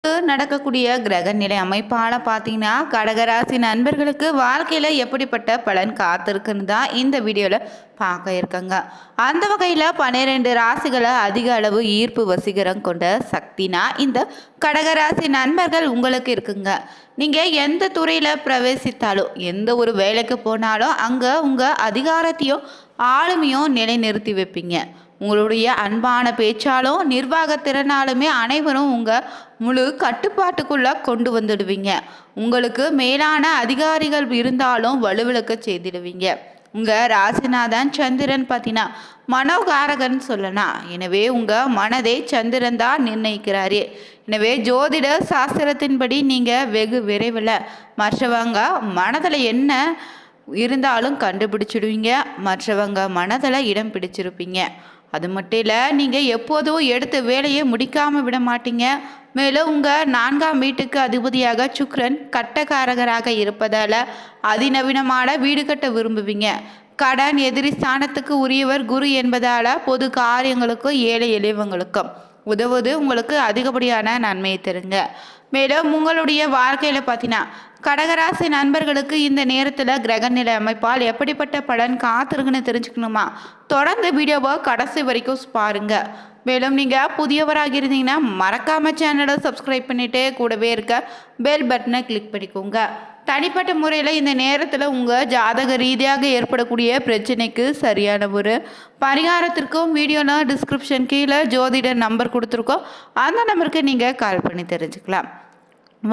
நடக்கக்கூடிய கிரக நிலை அமைப்பால் பார்த்தீங்கன்னா கடகராசி நண்பர்களுக்கு வாழ்க்கையில் எப்படிப்பட்ட பலன் காத்திருக்குன்னு தான் இந்த வீடியோவில் பார்க்க இருக்கங்க. அந்த வகையில் 12 ராசிகளை அதிக அளவு ஈர்ப்பு வசீகரம் கொண்ட சக்தினா இந்த கடகராசி நண்பர்கள் உங்களுக்கு இருக்குங்க. நீங்கள் எந்த துறையில் பிரவேசித்தாலும் எந்த ஒரு வேலைக்கு போனாலும் அங்கே உங்கள் அதிகாரத்தையும் ஆளுமையும் நிலைநிறுத்தி வைப்பீங்க. உங்களுடைய அன்பான பேச்சாலும் நிர்வாகத்திறனாலுமே அனைவரும் உங்கள் முழு கட்டுப்பாட்டுக்குள்ளே கொண்டு வந்துடுவீங்க. உங்களுக்கு மேலான அதிகாரிகள் இருந்தாலும் வலுவிழக்க செய்திடுவீங்க. உங்கள் ராசிநாதன் சந்திரன் பார்த்தீங்கன்னா மனோகாரகன் சொல்லலாம். எனவே உங்கள் மனதை சந்திரன் தான் நிர்ணயிக்கிறாரு. எனவே ஜோதிட சாஸ்திரத்தின்படி நீங்கள் வெகு விரைவில் மற்றவங்க மனதில் என்ன இருந்தாலும் கண்டுபிடிச்சிடுவீங்க. மற்றவங்க மனதில் இடம் பிடிச்சிருப்பீங்க. அது மட்டும் இல்லை, நீங்கள் எப்போதும் எடுத்த வேலையை முடிக்காமல் விட மாட்டீங்க. மேலும் உங்கள் 4ஆம் வீட்டுக்கு அதிபதியாக சுக்கிரன் கட்டக்காரகராக இருப்பதால் அதிநவீனமான வீடு கட்ட விரும்புவீங்க. கடன் எதிரி ஸ்தானத்துக்கு உரியவர் குரு என்பதால் பொது காரியங்களுக்கும் ஏழை எளியவங்களுக்கும் உதவுவது உங்களுக்கு அதிகப்படியான நன்மையை தருங்க. மேலும் உங்களுடைய வாழ்க்கையில் பார்த்தீங்கன்னா கடகராசி நண்பர்களுக்கு இந்த நேரத்தில் கிரகநிலை அமைப்பால் எப்படிப்பட்ட பலன் காத்திருக்குன்னு தெரிஞ்சுக்கணுமா? தொடர்ந்து வீடியோவை கடைசி வரைக்கும் பாருங்க. மேலும் நீங்கள் புதியவராக இருந்தீங்கன்னா மறக்காமல் சேனலை சப்ஸ்கிரைப் பண்ணிவிட்டு கூடவே இருக்க பெல் பட்டனை கிளிக் பண்ணிக்கோங்க. தனிப்பட்ட முறையில் இந்த நேரத்தில் உங்கள் ஜாதக ரீதியாக ஏற்படக்கூடிய பிரச்சனைக்கு சரியான ஒரு பரிகாரத்திற்கும் வீடியோவில் டிஸ்கிரிப்ஷன் கீழே ஜோதிடர் நம்பர் கொடுத்துருக்கோம். அந்த நம்பருக்கு நீங்கள் கால் பண்ணி தெரிஞ்சுக்கலாம்.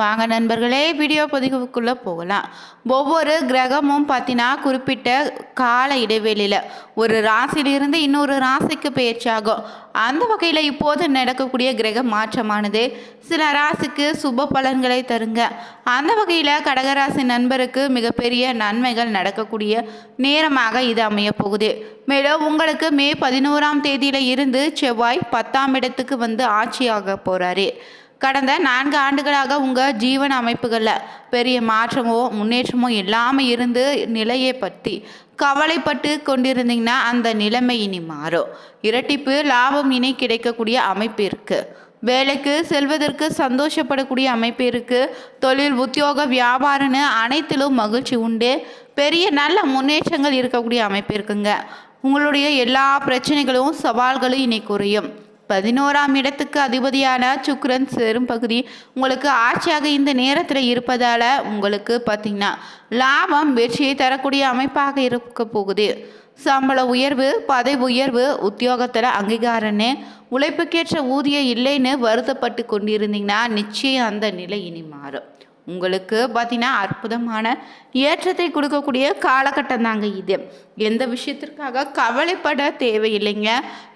வாங்க நண்பர்களே, வீடியோ பதிவுக்குள்ளே போகலாம். ஒவ்வொரு கிரகமும் பார்த்தீங்கன்னா குறிப்பிட்ட கால இடைவெளியில் ஒரு ராசியிலிருந்து இன்னொரு ராசிக்கு பயிற்சியாகும். அந்த வகையில் இப்போது நடக்கக்கூடிய கிரக மாற்றமானது சில ராசிக்கு சுப பலன்களை தருங்க. அந்த வகையில் கடகராசி நண்பருக்கு மிகப்பெரிய நன்மைகள் நடக்கக்கூடிய நேரமாக இது அமைய போகுது. மேலும் உங்களுக்கு மே 11ஆம் தேதியில் இருந்து செவ்வாய் 10ஆம் இடத்துக்கு வந்து ஆட்சியாக போகிறாரு. கடந்த 4 ஆண்டுகளாக உங்கள் ஜீவன அமைப்புகளில் பெரிய மாற்றமோ முன்னேற்றமோ இல்லாமல் இருந்து நிலையை பற்றி கவலைப்பட்டு கொண்டிருந்தீங்கன்னா அந்த நிலைமை இனி மாறும். இரட்டிப்பு லாபம் இனி கிடைக்கக்கூடிய அமைப்பு இருக்குது. வேலைக்கு செல்வதற்கு சந்தோஷப்படக்கூடிய அமைப்பு இருக்குது. தொழில் உத்தியோக வியாபாரம்னு அனைத்திலும் மகிழ்ச்சி உண்டு. பெரிய நல்ல முன்னேற்றங்கள் இருக்கக்கூடிய அமைப்பு இருக்குங்க. உங்களுடைய எல்லா பிரச்சனைகளும் சவால்களும் இனி குறையும். 11ஆம் இடத்துக்கு அதிபதியான சுக்கிரன் சேரும் பகுதி உங்களுக்கு ஆட்சியாக இந்த நேரத்தில் இருப்பதால் உங்களுக்கு பார்த்திங்கன்னா லாபம் வெற்றியை தரக்கூடிய அமைப்பாக இருக்க போகுது. சம்பள உயர்வு, பதவி உயர்வு, உத்தியோகத்தில் அங்கீகாரன்னு உழைப்புக்கேற்ற ஊதியம் இல்லைன்னு வருத்தப்பட்டு கொண்டிருந்தீங்கன்னா நிச்சயம் அந்த நிலை இனி மாறும். உங்களுக்கு பார்த்தீங்கன்னா அற்புதமான ஏற்றத்தை கொடுக்கக்கூடிய காலகட்டம் தாங்க இது. எந்த விஷயத்திற்காக கவலைப்பட தேவையில்லைங்க.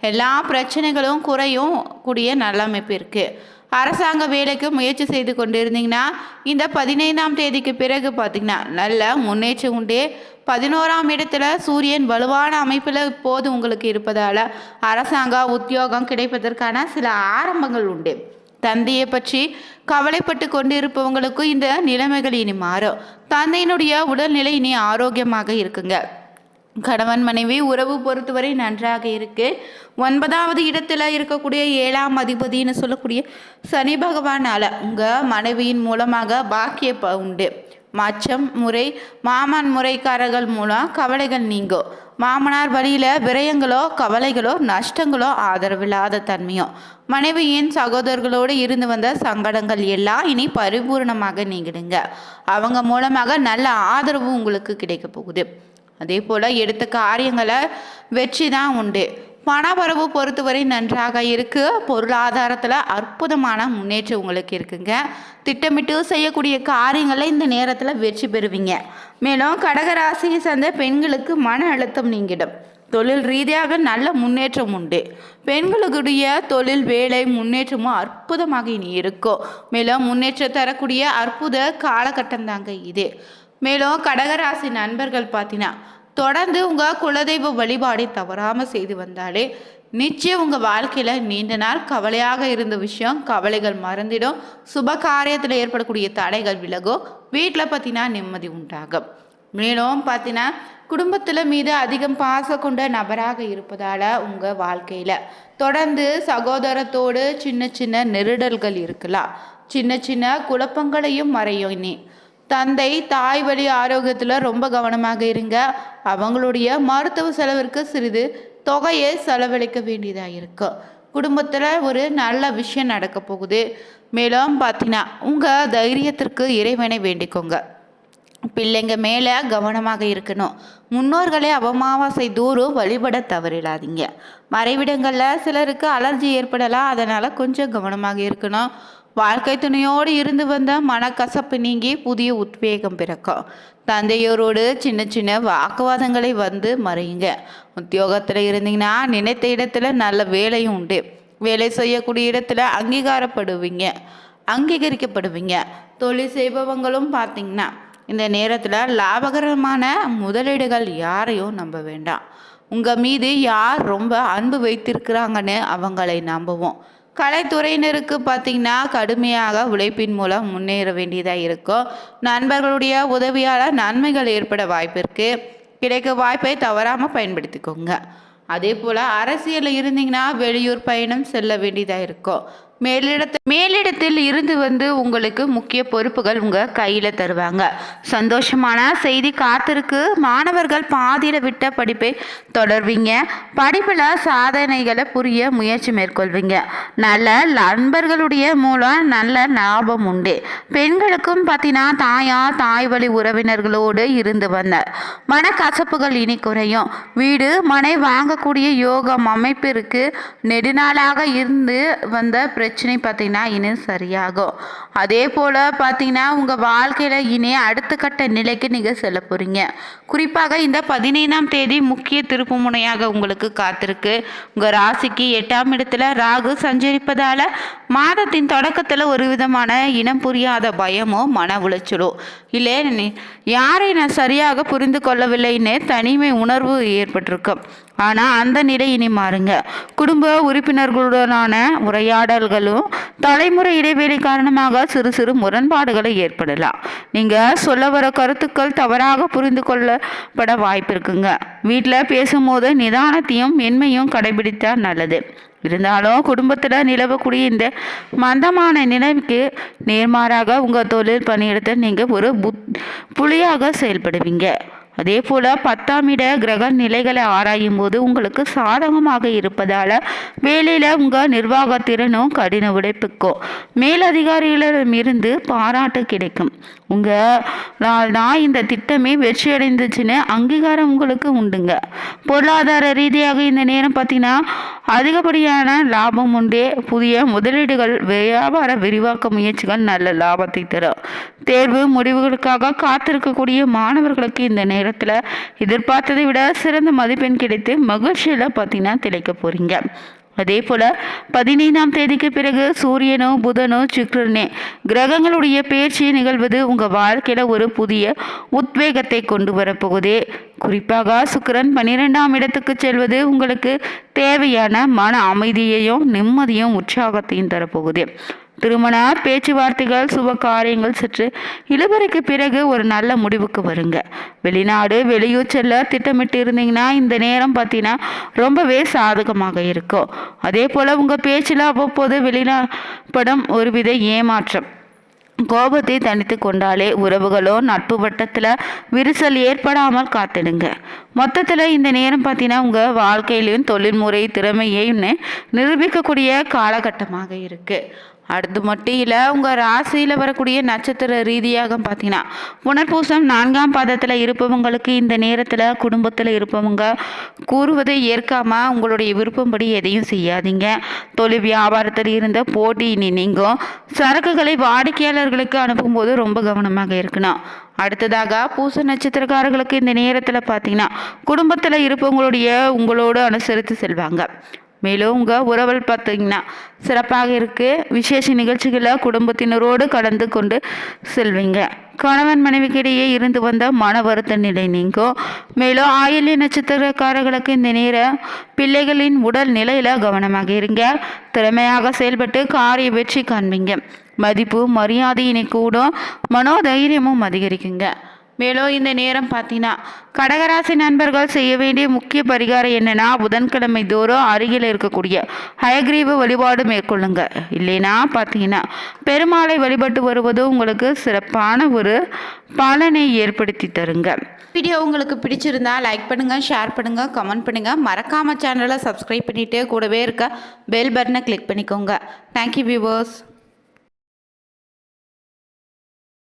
எல்லா பிரச்சனைகளும் குறையும் கூடிய நல்ல அமைப்பு இருக்குது. அரசாங்க வேலைக்கு முயற்சி செய்து கொண்டிருந்தீங்கன்னா இந்த 15ஆம் தேதிக்கு பிறகு பார்த்திங்கன்னா நல்ல முன்னேற்றம் உண்டு. 11ஆம் இடத்துல சூரியன் வலுவான அமைப்பில் இப்போது உங்களுக்கு இருப்பதால் அரசாங்க உத்தியோகம் கிடைப்பதற்கான சில ஆரம்பங்கள் உண்டு. தந்தையை பற்றி கவலைப்பட்டு கொண்டிருப்பவங்களுக்கு இந்த நிலைமைகள் இனி மாறும். தந்தையினுடைய உடல்நிலை இனி ஆரோக்கியமாக இருக்குங்க. கணவன் மனைவி உறவு பொறுத்தவரை நன்றாக இருக்கு. 9வது இடத்துல இருக்கக்கூடிய 7ஆம் அதிபதினு சொல்லக்கூடிய சனி பகவானால் உங்கள் மனைவியின் மூலமாக பாக்கிய உண்டு. மச்சம் முறை மாமன் முறைக்காரர்கள் மூலம் கவலைகள் நீங்கும். மாமனார் வழியில் விரயங்களோ கவலைகளோ நஷ்டங்களோ ஆதரவில்லாத தன்மையோ மனைவியின் சகோதரர்களோடு இருந்து வந்த சங்கடங்கள் எல்லாம் இனி பரிபூர்ணமாக நீங்கிடுங்க. அவங்க மூலமாக நல்ல ஆதரவு உங்களுக்கு கிடைக்க போகுது. அதே போல் எடுத்த காரியங்களை வெற்றி தான் உண்டு. பணவரவு பொறுத்தவரை நன்றாக இருக்குது. பொருளாதாரத்தில் அற்புதமான முன்னேற்றம் உங்களுக்கு இருக்குங்க. திட்டமிட்டு செய்யக்கூடிய காரியங்களில் இந்த நேரத்தில் வெற்றி பெறுவீங்க. மேலும் கடகராசியை சேர்ந்த பெண்களுக்கு மன அழுத்தம் நீங்கிடும். தொழில் ரீதியாக நல்ல முன்னேற்றம் உண்டு. பெண்களுடைய தொழில் வேலை முன்னேற்றமும் அற்புதமாக இனி இருக்கும். மேலும் முன்னேற்றம் தரக்கூடிய அற்புத காலகட்டம் தாங்க இது. மேலும் கடகராசி நண்பர்கள் பார்த்தீங்கன்னா தொடர்ந்து உங்கள் குலதெய்வ வழிபாடை தவறாமல் செய்து வந்தாலே நிச்சயம் உங்கள் வாழ்க்கையில் நீண்ட நாள் கவலையாக இருந்த விஷயம் கவலைகள் மறந்திடும். சுப காரியத்தில் ஏற்படக்கூடிய தடைகள் விலகும். வீட்டில் பார்த்தீங்கன்னா நிம்மதி உண்டாகும். மேலும் பார்த்தீங்கன்னா குடும்பத்தில் மீது அதிகம் பாசம் கொண்ட நபராக இருப்பதால் உங்கள் வாழ்க்கையில் தொடர்ந்து சகோதரத்தோடு சின்ன சின்ன நெருடல்கள் இருக்கலாம். சின்ன சின்ன குழப்பங்களையும் மறையும். இனி தந்தை தாய் வழி ஆரோக்கியத்தில் ரொம்ப கவனமாக இருங்க. அவங்களுடைய மருத்துவ செலவிற்கு சிறிது தொகையை செலவழிக்க வேண்டியதாக இருக்கும். குடும்பத்தில் ஒரு நல்ல விஷயம் நடக்க போகுது. மேலும் பார்த்தீங்கன்னா உங்கள் தைரியத்திற்கு இறைவனை வேண்டிக்கோங்க. பிள்ளைங்க மேலே கவனமாக இருக்கணும். முன்னோர்களை அமாவாசை தூரம் வழிபட தவறிடாதீங்க. மறைவிடங்களில் சிலருக்கு அலர்ஜி ஏற்படலாம், அதனால் கொஞ்சம் கவனமாக இருக்கணும். வாழ்க்கை துணையோடு இருந்து வந்த மனக்கசப்பு நீங்கி புதிய உத்வேகம் பிறக்கும். தந்தையோரோடு சின்ன சின்ன வாக்குவாதங்களை வந்து மறையுங்க. உத்தியோகத்தில் இருந்தீங்கன்னா நினைத்த இடத்துல நல்ல வேலையும் உண்டு. வேலை செய்யக்கூடிய இடத்துல அங்கீகரிக்கப்படுவீங்க. தொழில் செய்பவங்களும் பார்த்தீங்கன்னா இந்த நேரத்தில் லாபகரமான முதலீடுகள் யாரையும் நம்ப வேண்டாம். உங்கள் மீது யார் ரொம்ப அன்பு வைத்திருக்கிறாங்கன்னு அவங்களை நம்பவும். கலைத்துறையினருக்கு பார்த்தீங்கன்னா கடுமையாக உழைப்பின் மூலம் முன்னேற வேண்டியதாக இருக்கும். நண்பர்களுடைய உதவியால் நன்மைகள் ஏற்பட வாய்ப்பு இருக்குது. கிடைக்க வாய்ப்பை தவறாமல் பயன்படுத்திக்கோங்க. அதே போல் அரசியலில் இருந்தீங்கன்னா வெளியூர் பயணம் செல்ல வேண்டியதாக இருக்கும். மேலிடத்தில் இருந்து வந்து உங்களுக்கு முக்கிய பொறுப்புகள் உங்கள் கையில் தருவாங்க. சந்தோஷமான செய்தி காத்திருக்கு. மாணவர்கள் பாதியில் விட்ட படிப்பை தொடர்வீங்க. படிப்பில் சாதனைகளை புரிய முயற்சி மேற்கொள்வீங்க. நல்ல நண்பர்களுடைய மூலம் நல்ல லாபம் உண்டு. பெண்களுக்கும் பார்த்தீங்கன்னா தாய் வழி உறவினர்களோடு இருந்து வந்த மனக்கசப்புகள் இனி குறையும். வீடு மனை வாங்கக்கூடிய யோகம் அமைப்பு இருக்கு. நெடுநாளாக இருந்து வந்த பிரச்சனை பார்த்தீங்கன்னா இனி சரியாகும். அதே போல் பார்த்தீங்கன்னா உங்கள் வாழ்க்கையில் இனி அடுத்த கட்ட நிலைக்கு நீங்கள் செல்ல போகிறீங்க. குறிப்பாக இந்த 15ஆம் தேதி முக்கிய திருப்பு முனையாக உங்களுக்கு காத்திருக்கு. உங்கள் ராசிக்கு 8ஆம் இடத்துல ராகு சஞ்சரிப்பதால் மாதத்தின் தொடக்கத்தில் ஒரு விதமான இனம் புரியாத பயமோ மன உளைச்சலோ இல்லை யாரை நான் சரியாக புரிந்து கொள்ளவில்லைன்னு தனிமை உணர்வு ஏற்பட்டிருக்கும். ஆனால் அந்த நிலை இனி மாறுங்க. குடும்ப உறுப்பினர்களுடனான உரையாடல்களும் தலைமுறை இடைவெளி காரணமாக சிறு சிறு முரண்பாடுகளை ஏற்படலாம். நீங்கள் சொல்ல வர கருத்துக்கள் தவறாக புரிந்து கொள்ளப்பட வாய்ப்பு இருக்குங்க. வீட்டில் பேசும்போது நிதானத்தையும் மென்மையும் கடைபிடித்தால் நல்லது. இருந்தாலும் குடும்பத்தில் நிலவக்கூடிய இந்த மந்தமான நிலைக்கு நேர்மாறாக உங்கள் தொழில் பணியிடத்தில் நீங்கள் ஒரு புலியாக செயல்படுவீங்க. அதே போல் 10ஆம் இட கிரக நிலைகளை ஆராயும் போது உங்களுக்கு சாதகமாக இருப்பதால் வேலையில் உங்கள் நிர்வாகத்திறனும் கடின உழைப்புக்கும் மேலதிகாரிகளிடமிருந்து பாராட்டு கிடைக்கும். நான் இந்த திட்டமே வெற்றி அடைந்துச்சுன்னு அங்கீகாரம் உங்களுக்கு உண்டுங்க. பொருளாதார ரீதியாக இந்த நேரம் பார்த்தீங்கன்னா அதிகப்படியான லாபம் உண்டு. புதிய முதலீடுகள் வியாபார விரிவாக்க முயற்சிகள் நல்ல லாபத்தை தரும். தேர்வு முடிவுகளுக்காக காத்திருக்கக்கூடிய மாணவர்களுக்கு இந்த நேரத்தில் எதிர்பார்த்ததை விட சிறந்த மதிப்பெண் கிடைத்து மகிழ்ச்சியில் பார்த்தீங்கன்னா திளைக்க போகிறீங்க. அதே போல் 15ஆம் தேதிக்கு பிறகு சூரியனோ புதனோ சுக்கிரனே கிரகங்களுடைய பேச்சு நிகழ்வது உங்கள் வாழ்க்கையில் ஒரு புதிய உத்வேகத்தை கொண்டு வரப்போகுது. குறிப்பாக சுக்கிரன் 12ஆம் இடத்துக்கு செல்வது உங்களுக்கு தேவையான மன அமைதியையும் நிம்மதியும் உற்சாகத்தையும் தரப்போகுது. திருமண பேச்சுவார்த்தைகள் சுப காரியங்கள் சற்று இழுபறைக்கு பிறகு ஒரு நல்ல முடிவுக்கு வருங்க. வெளிநாடு வெளியூர் செல்ல திட்டமிட்டு இருந்தீங்கன்னா இந்த நேரம் பார்த்தீங்கன்னா ரொம்பவே சாதகமாக இருக்கும். அதே போல் உங்கள் பேச்சில் அவ்வப்போது வெளிநாட்படும் ஒருவித ஏமாற்றம் கோபத்தை தனித்து கொண்டாலே உறவுகளோ நட்பு வட்டத்தில் விரிசல் ஏற்படாமல் காத்திடுங்க. மொத்தத்தில் இந்த நேரம் பார்த்தீங்கன்னா உங்கள் வாழ்க்கையிலையும் தொழில்முறை திறமையைன்னு நிரூபிக்கக்கூடிய காலகட்டமாக இருக்குது. அடுத்து மட்டும் இல்லை, உங்கள் ராசியில் வரக்கூடிய நட்சத்திர ரீதியாக பார்த்தீங்கன்னா புனர்பூசம் 4ஆம் பாதத்தில் இருப்பவங்களுக்கு இந்த நேரத்தில் குடும்பத்தில் இருப்பவங்க கூறுவதை ஏற்காமல் உங்களுடைய விருப்பம்படி எதையும் செய்யாதீங்க. தொழில் வியாபாரத்தில் இருந்த போட்டி இனி நீங்கும். சரக்குகளை வாடிக்கையாளர்களுக்கு அனுப்பும்போது ரொம்ப கவனமாக இருக்கணும். அடுத்ததாக பூச நட்சத்திரக்காரர்களுக்கு இந்த நேரத்தில் பார்த்தீங்கன்னா குடும்பத்தில் இருப்பவங்களுடைய உங்களோடு அனுசரித்து செல்வாங்க. மேலும் உங்கள் உறவல் பார்த்தீங்கன்னா சிறப்பாக இருக்குது. விசேஷ நிகழ்ச்சிகளை குடும்பத்தினரோடு கடந்து கொண்டு செல்வீங்க. கணவன் மனைவிக்கிடையே இருந்து வந்த மன வருத்த நிலை நீங்கும். மேலும் ஆயில்ய நட்சத்திரக்காரர்களுக்கு இந்த நேரம் பிள்ளைகளின் உடல் நிலையில் கவனமாக இருங்க. திறமையாக செயல்பட்டு காரிய வெற்றி காண்பீங்க. மதிப்பு மரியாதையினை கூடும். மனோதைரியமும் அதிகரிக்குங்க. மேலும் இந்த நேரம் பார்த்தீங்கன்னா கடகராசி நண்பர்கள் செய்ய வேண்டிய முக்கிய பரிகாரம் என்னன்னா, புதன்கிழமை தோறும் அருகில் இருக்கக்கூடிய ஹயக்ரீவ வழிபாடு மேற்கொள்ளுங்க. இல்லைன்னா பார்த்தீங்கன்னா பெருமாளை வழிபட்டு வருவது உங்களுக்கு சிறப்பான ஒரு பலனை ஏற்படுத்தி தருங்க. வீடியோ உங்களுக்கு பிடிச்சிருந்தா லைக் பண்ணுங்கள், ஷேர் பண்ணுங்கள், கமெண்ட் பண்ணுங்கள். மறக்காமல் சேனலை சப்ஸ்கிரைப் பண்ணிவிட்டு கூடவே இருக்க பெல் பட்டனை கிளிக் பண்ணிக்கோங்க. Thank you viewers.